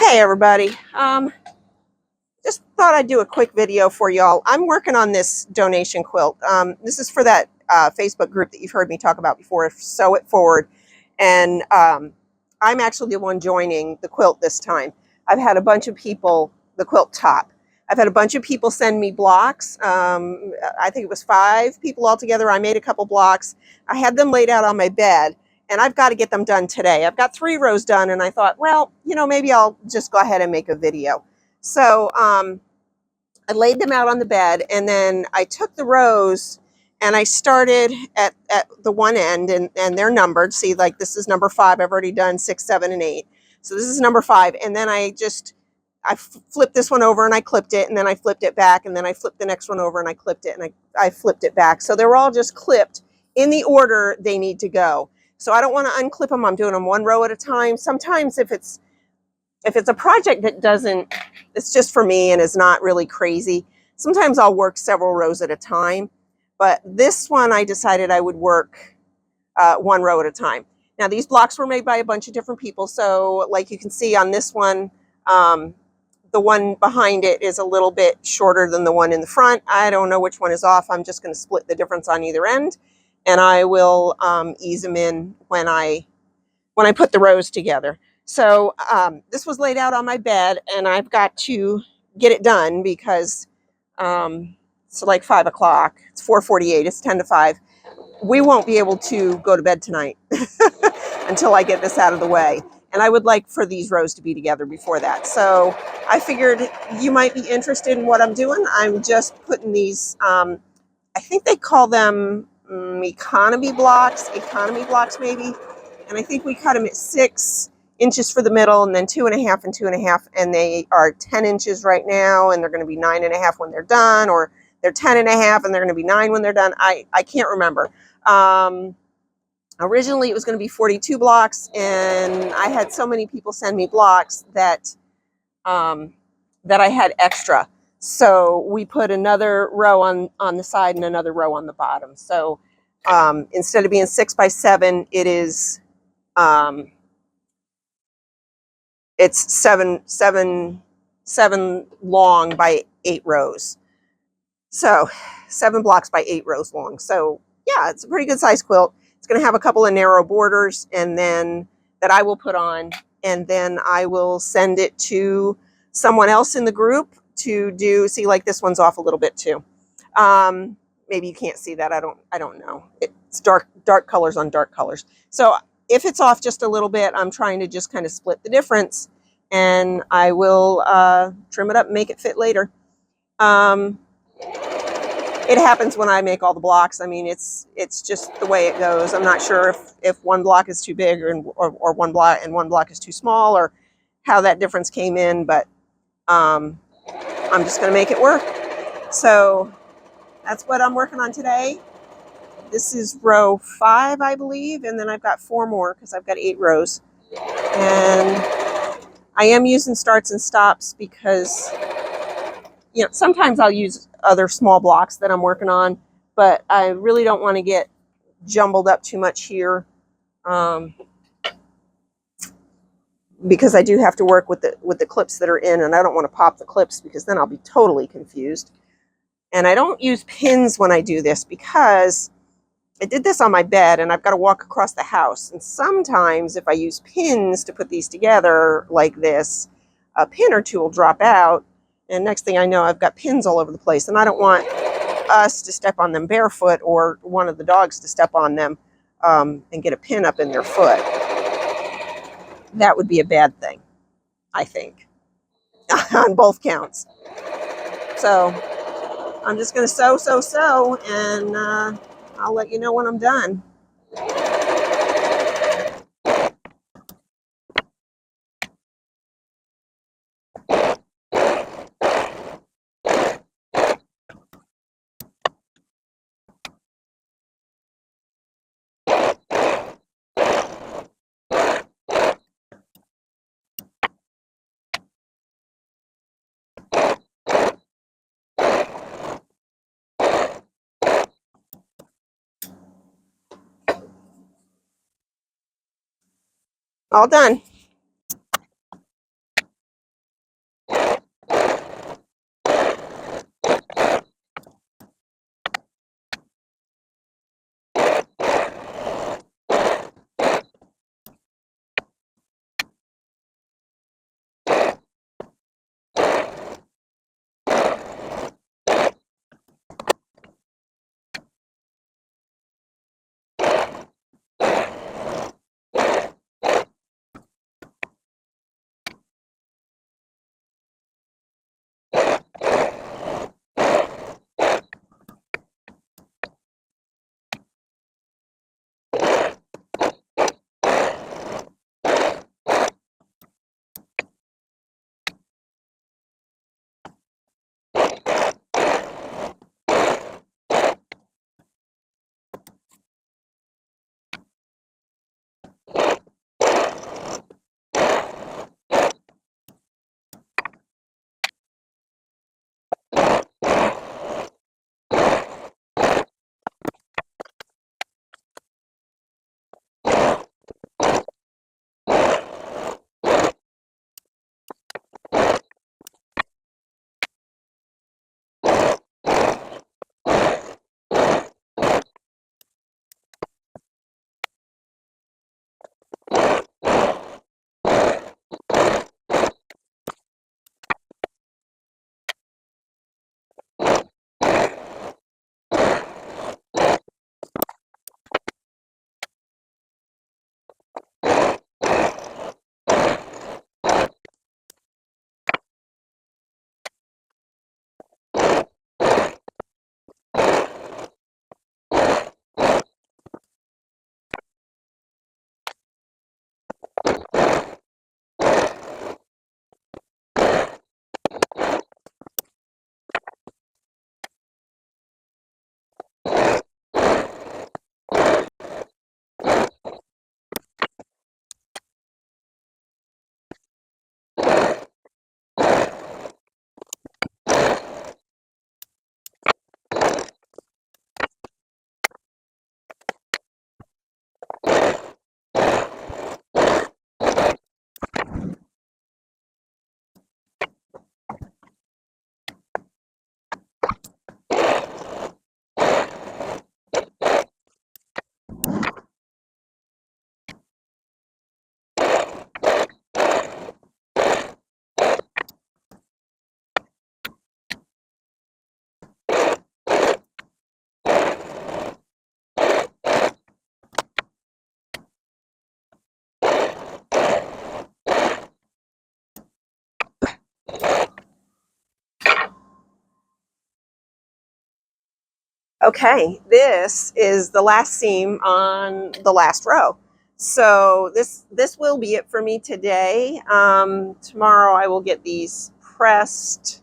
Hey everybody, just thought I'd do a quick video for y'all. I'm working on this donation quilt. This is for that Facebook group that you've heard me talk about before, Sew It Forward. And I'm actually the one joining the quilt this time. I've had a bunch of people, the quilt top. I've had a bunch of people send me blocks. I think it was 5 people altogether. I made a couple blocks. I had them laid out on my bed. And I've got to get them done today. I've got 3 rows done, and I thought, well, maybe I'll just go ahead and make a video. So I laid them out on the bed, and then I took the rows, and I started at the one end, and they're numbered. See, like this is number 5. I've already done 6, 7, and 8. So this is number 5, and then I flipped this one over, and I clipped it, and then I flipped it back, and then I flipped the next one over, and I clipped it, and I flipped it back. So they're all just clipped in the order they need to go. So I don't want to unclip them. I'm doing them 1 row at a time. Sometimes if it's a project that it's just for me and is not really crazy, sometimes I'll work several rows at a time. But this one I decided I would work 1 row at a time. Now these blocks were made by a bunch of different people. So like you can see on this one, the one behind it is a little bit shorter than the one in the front. I don't know which one is off. I'm just going to split the difference on either end. And I will ease them in when I put the rows together. So this was laid out on my bed, and I've got to get it done because it's like 5 o'clock. It's 4:48. It's 10 to 5. We won't be able to go to bed tonight until I get this out of the way. And I would like for these rows to be together before that. So I figured you might be interested in what I'm doing. I'm just putting these, I think they call them economy blocks maybe. And I think we cut them at 6 inches for the middle, and then 2.5 and 2.5. And they are 10 inches right now, and they're going to be 9.5 when they're done, or they're 10.5 and they're going to be 9 when they're done. I can't remember. Originally it was going to be 42 blocks, and I had so many people send me blocks that that I had extra. So we put another row on the side and another row on the bottom. So instead of being 6 by 7, it is it's 7 long by 8 rows. So 7 blocks by 8 rows long. So yeah, it's a pretty good size quilt. It's going to have a couple of narrow borders, and then that I will put on, and then I will send it to someone else in the group to do. See, like this one's off a little bit too. Maybe you can't see that. I don't know. It's dark colors on dark colors. So if it's off just a little bit, I'm trying to just kind of split the difference, and I will trim it up and make it fit later. It happens when I make all the blocks. I mean, it's just the way it goes. I'm not sure if one block is too big or one block is too small, or how that difference came in, but I'm just going to make it work. So that's what I'm working on today. This is row 5, I believe, and then I've got 4 more because I've got 8 rows. And I am using starts and stops because sometimes I'll use other small blocks that I'm working on, but I really don't want to get jumbled up too much here, because I do have to work with the clips that are in, and I don't want to pop the clips because then I'll be totally confused. And I don't use pins when I do this because I did this on my bed, and I've got to walk across the house. And sometimes if I use pins to put these together like this, a pin or two will drop out. And next thing I know, I've got pins all over the place. And I don't want us to step on them barefoot, or one of the dogs to step on them and get a pin up in their foot. That would be a bad thing, I think, on both counts. So I'm just going to sew, and I'll let you know when I'm done. All done. Okay, this is the last seam on the last row. So this will be it for me today. Tomorrow I will get these pressed.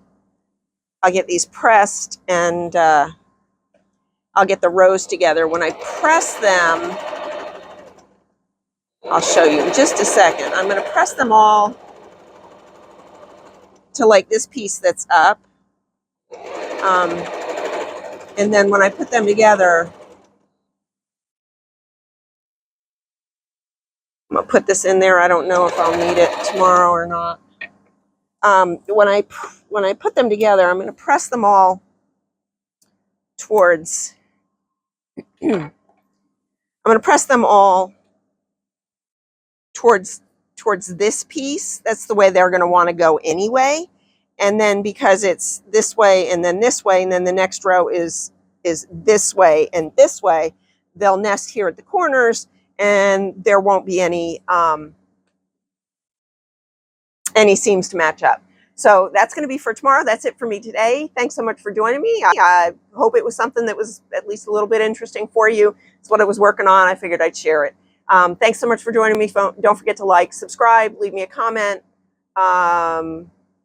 I'll get these pressed and I'll get the rows together. When I press them, I'll show you in just a second. I'm going to press them all to like this piece that's up. And then when I put them together, I'm going to put this in there. I don't know if I'll need it tomorrow or not. When I put them together, I'm going to press them all towards, I'm going to press them all towards this piece. That's the way they're going to want to go anyway. And then because it's this way and then this way, and then the next row is this way and this way, they'll nest here at the corners, and there won't be any seams to match up. So that's going to be for tomorrow. That's it for me today. Thanks so much for joining me. I hope it was something that was at least a little bit interesting for you. It's what I was working on. I figured I'd share it. Thanks so much for joining me. Don't forget to like, subscribe, leave me a comment,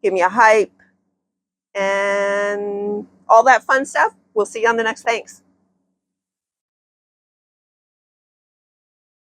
give me a hype, and all that fun stuff. We'll see you on the next. Thanks.